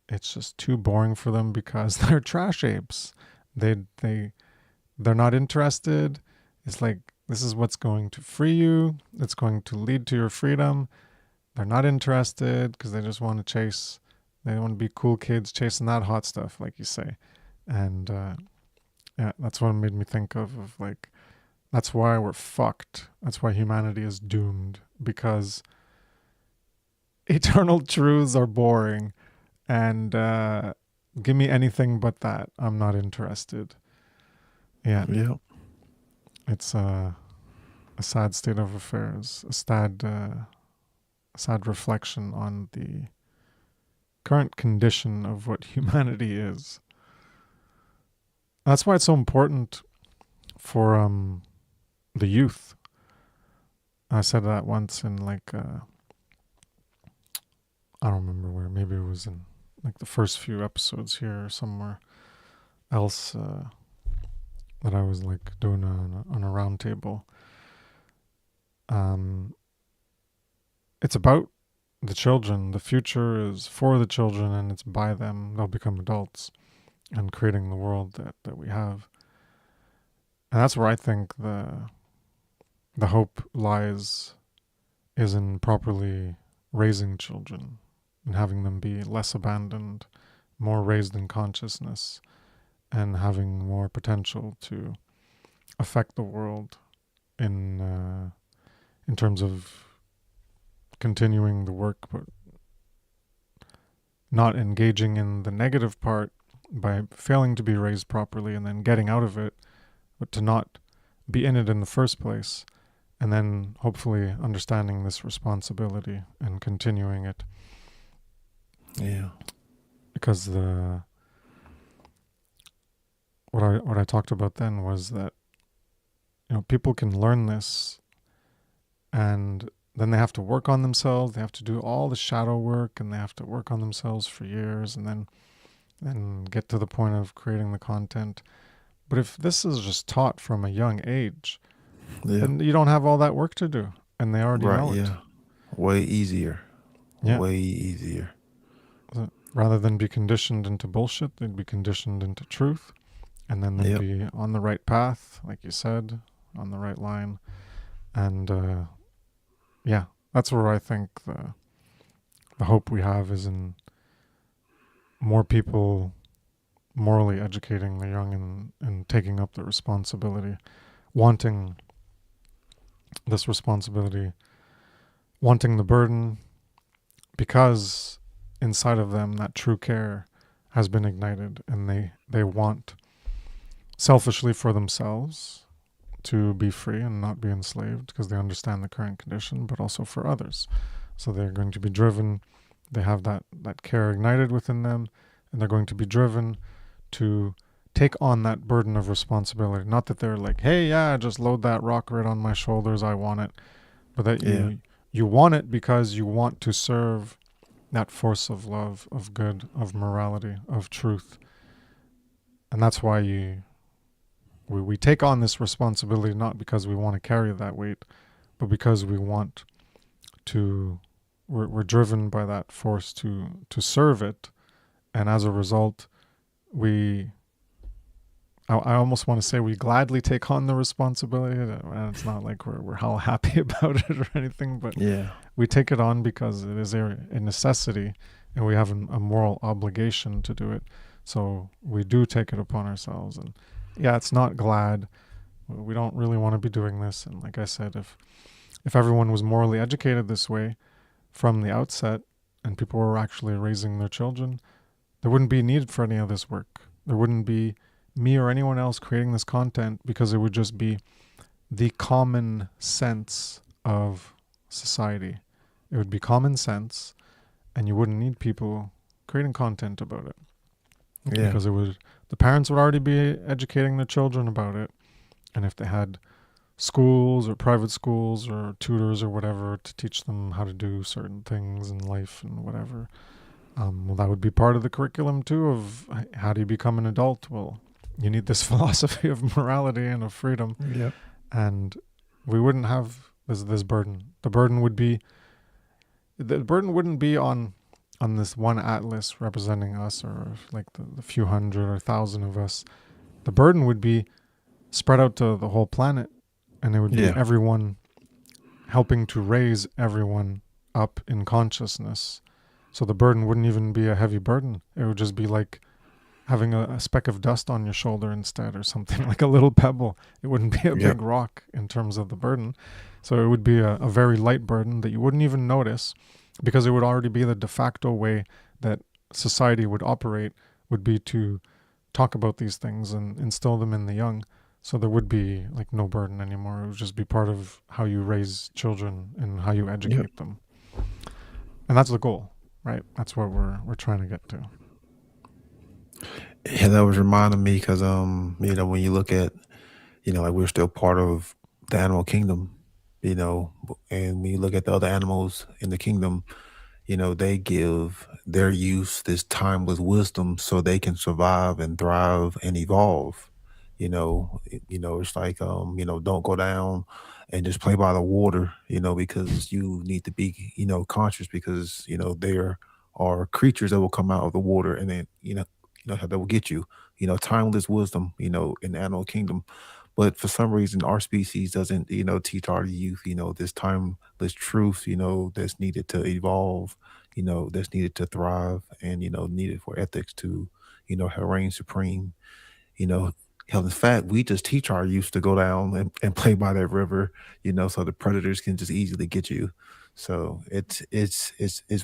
it's just too boring for them because they're trash apes. They're not interested. It's like, this is what's going to free you. It's going to lead to your freedom. They're not interested because they just want to chase. They want to be cool kids chasing that hot stuff, like you say. And yeah, that's what it made me think of like, that's why we're fucked. That's why humanity is doomed, because eternal truths are boring, and give me anything but that. I'm not interested. Yeah. Yeah. It's a sad state of affairs, sad reflection on the current condition of what humanity is. That's why it's so important for the youth. I said that once in like I don't remember where. Maybe it was in like the first few episodes here or somewhere else that I was like doing on a round table. It's about the children. The future is for the children, and it's by them. They'll become adults and creating the world that we have. And that's where I think the hope lies, is in properly raising children and having them be less abandoned, more raised in consciousness, and having more potential to affect the world in terms of continuing the work, but not engaging in the negative part by failing to be raised properly and then getting out of it, but to not be in it in the first place, and then hopefully understanding this responsibility and continuing it. Yeah. Because what I talked about then was that, you know, people can learn this and then they have to work on themselves. They have to do all the shadow work, and they have to work on themselves for years, and then get to the point of creating the content. But if this is just taught from a young age, then you don't have all that work to do, and they already know it. Way easier. Yeah. Way easier. Rather than be conditioned into bullshit, they'd be conditioned into truth, and then they'd be on the right path, like you said, on the right line. And yeah, that's where I think the hope we have is in more people morally educating the young and taking up the responsibility, wanting this responsibility, wanting the burden, because inside of them that true care has been ignited, and they want selfishly for themselves to be free and not be enslaved because they understand the current condition, but also for others. So they're going to be driven, they have that care ignited within them, and they're going to be driven to take on that burden of responsibility. Not that they're like, hey, yeah, just load that rock right on my shoulders, I want it. But that you want it because you want to serve that force of love, of good, of morality, of truth. And that's why we take on this responsibility, not because we want to carry that weight, but because we want to, we're driven by that force to serve it. And as a result, I almost want to say we gladly take on the responsibility. And it's not like we're all happy about it or anything, but we take it on because it is a necessity, and we have a moral obligation to do it. So we do take it upon ourselves. And yeah, it's not glad. We don't really want to be doing this. And like I said, if everyone was morally educated this way from the outset, and people were actually raising their children, there wouldn't be need for any of this work. There wouldn't be me or anyone else creating this content, because it would just be the common sense of society. It would be common sense, and you wouldn't need people creating content about it. Yeah. Because the parents would already be educating their children about it. And if they had schools or private schools or tutors or whatever to teach them how to do certain things in life and whatever, well, that would be part of the curriculum too, of how do you become an adult? Well, you need this philosophy of morality and of freedom. Yep. And we wouldn't have this burden. The burden wouldn't be on this one atlas representing us, or like the few hundred or thousand of us. The burden would be spread out to the whole planet, and it would be everyone helping to raise everyone up in consciousness. So the burden wouldn't even be a heavy burden. It would just be like having a speck of dust on your shoulder instead, or something, like a little pebble. It wouldn't be a big rock in terms of the burden. So it would be a very light burden that you wouldn't even notice, because it would already be the de facto way that society would operate, would be to talk about these things and instill them in the young, So there would be like no burden anymore. It would just be part of how you raise children and how you Yep. educate them. And that's the goal, right? That's what we're trying to get to. Yeah, that was reminding me because when you look at, like we're still part of the animal kingdom, and when you look at the other animals in the kingdom, they give their youth this timeless wisdom so they can survive and thrive and evolve. It's like don't go down and just play by the water, because you need to be, conscious because, there are creatures that will come out of the water and then, how that will get you, timeless wisdom, in the animal kingdom. But for some reason, our species doesn't, teach our youth, this timeless truth, that's needed to evolve, that's needed to thrive and, needed for ethics to, reign supreme. You know, Hell, in fact, we just teach our youth to go down and play by that river, so the predators can just easily get you. So it's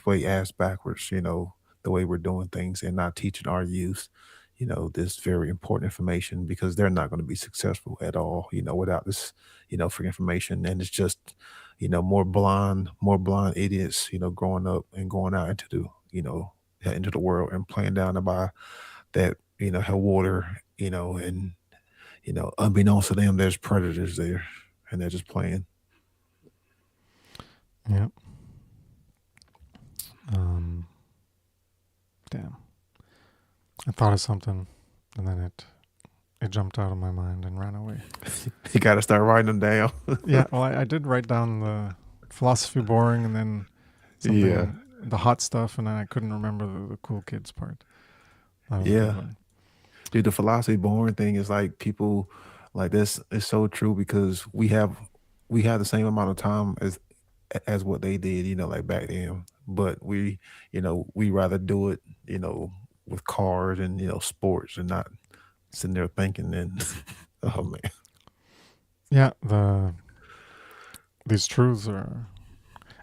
way ass backwards, the way we're doing things and not teaching our youth, this very important information because they're not going to be successful at all, without this, free information. And it's just, more blind idiots, growing up and going out into the, into the world and playing down by that, hell water, and unbeknownst to them, there's predators there, and they're just playing. Yeah. Um, Damn. I thought of something, and then it jumped out of my mind and ran away. You got to start writing them down. Yeah. Well, I did write down the philosophy boring, and then Yeah, something the hot stuff, and then I couldn't remember the cool kids part. That was a good yeah, one. dude. The philosophy born thing is like people like this is so true because we have the same amount of time as what they did, like back then. But we rather do it, with cars and sports and not sitting there thinking. And oh man, Yeah. These truths are,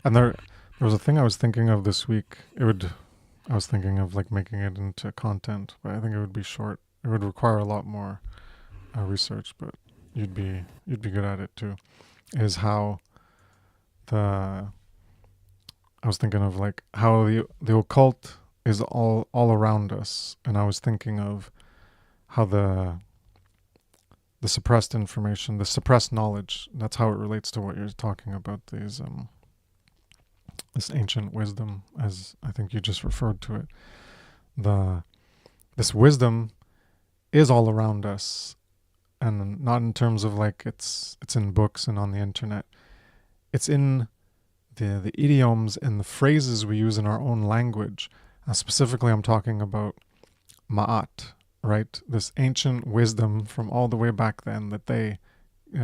and there was a thing I was thinking of this week. I was thinking of like making it into content, but I think it would be short. It would require a lot more research, but you'd be good at it too. Is how the I was thinking of like how the occult is all around us, and I was thinking of how the suppressed information, the suppressed knowledge, that's how it relates to what you're talking about. These this ancient wisdom, as I think you just referred to it. The This wisdom is all around us, and not in terms of like it's in books and on the internet. It's in the idioms and the phrases we use in our own language. Specifically, I'm talking about ma'at, right? This ancient wisdom from all the way back then that they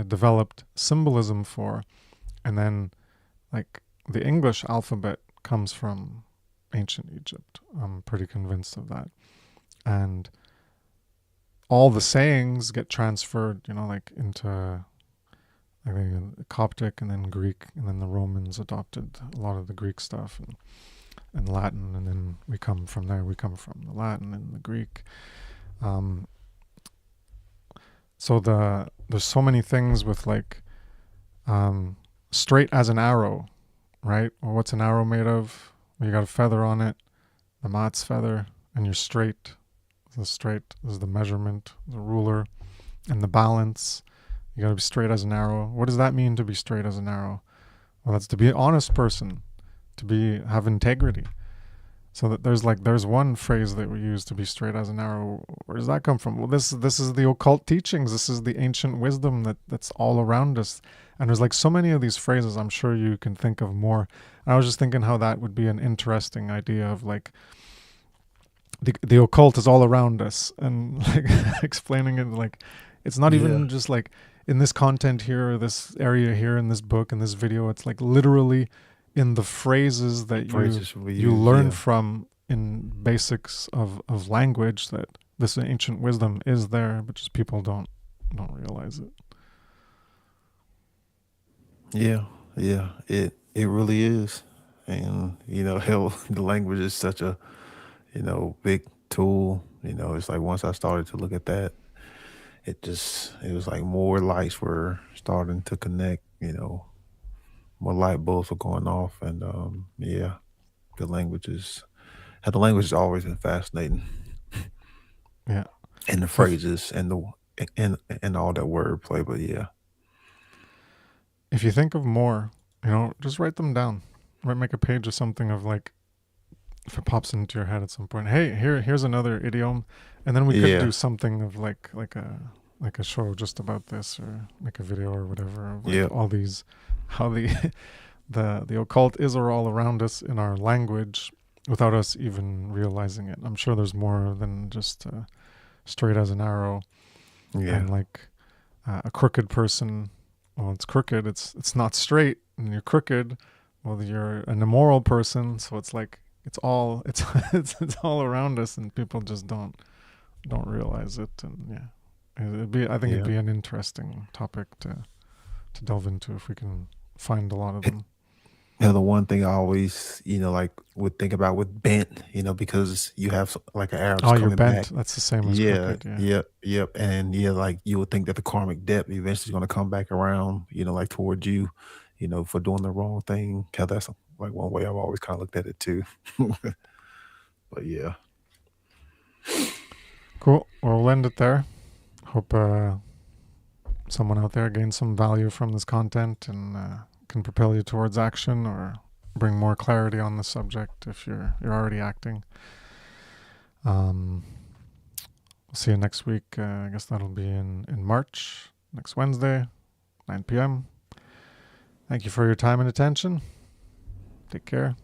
developed symbolism for, and then like the English alphabet comes from ancient Egypt. I'm pretty convinced of that, and all the sayings get transferred, like into I think Coptic and then Greek, and then the Romans adopted a lot of the Greek stuff and Latin, and then we come from there. We come from the Latin and the Greek. Um, so there's so many things with like straight as an arrow, right? Well, what's an arrow made of? Well, you got a feather on it, the mat's feather, and you're straight. The straight is the measurement, the ruler, and the balance. You got to be straight as an arrow. What does that mean to be straight as an arrow? Well, that's to be an honest person, to have integrity. So that there's one phrase that we use to be straight as an arrow. Where does that come from? Well, this is the occult teachings. This is the ancient wisdom that's all around us. And there's like so many of these phrases. I'm sure you can think of more. And I was just thinking how that would be an interesting idea of like the occult is all around us, and like explaining it like it's not yeah, even just like in this content here or this area here in this book in this video. It's like literally in the phrases that phrases we you use. learn Yeah, from in basics of language, that this ancient wisdom is there, but just people don't realize it. yeah, yeah. It really is, and hell, the language is such a big tool. It's like once I started to look at that, it was like more lights were starting to connect, more light bulbs were going off, and yeah, the languages the language has always been fascinating, Yeah. and the So phrases and all that wordplay. But yeah, if you think of more, just write them down. Right, make a page of something of like, if it pops into your head at some point, hey, here's another idiom, and then we could yeah, do something of like a show just about this, or make a video or whatever of like yeah, all these, how the the occult is all around us in our language without us even realizing it. I'm sure there's more than just straight as an arrow, yeah, and like a crooked person. Well, it's crooked. It's not straight, and you're crooked. Well, you're an immoral person, so it's like it's all it's all around us, and people just don't realize it. And yeah, I think it'd yeah. be an interesting topic to delve into if we can find a lot of them. The one thing I always, like, would think about with bent, because you have like an arrow Oh, just you're coming back. bent. That's the same as Yeah, crooked. Yeah. yep, yep. And yeah, like you would think that the karmic debt eventually is going to come back around, like towards you, for doing the wrong thing. 'Cause that's like one way I've always kind of looked at it too. But yeah, Cool. Well, we'll end it there. Hope someone out there gains some value from this content and can propel you towards action or bring more clarity on the subject if you're already acting. We'll see you next week. I guess that'll be in March, next Wednesday, 9 p.m. Thank you for your time and attention. Take care.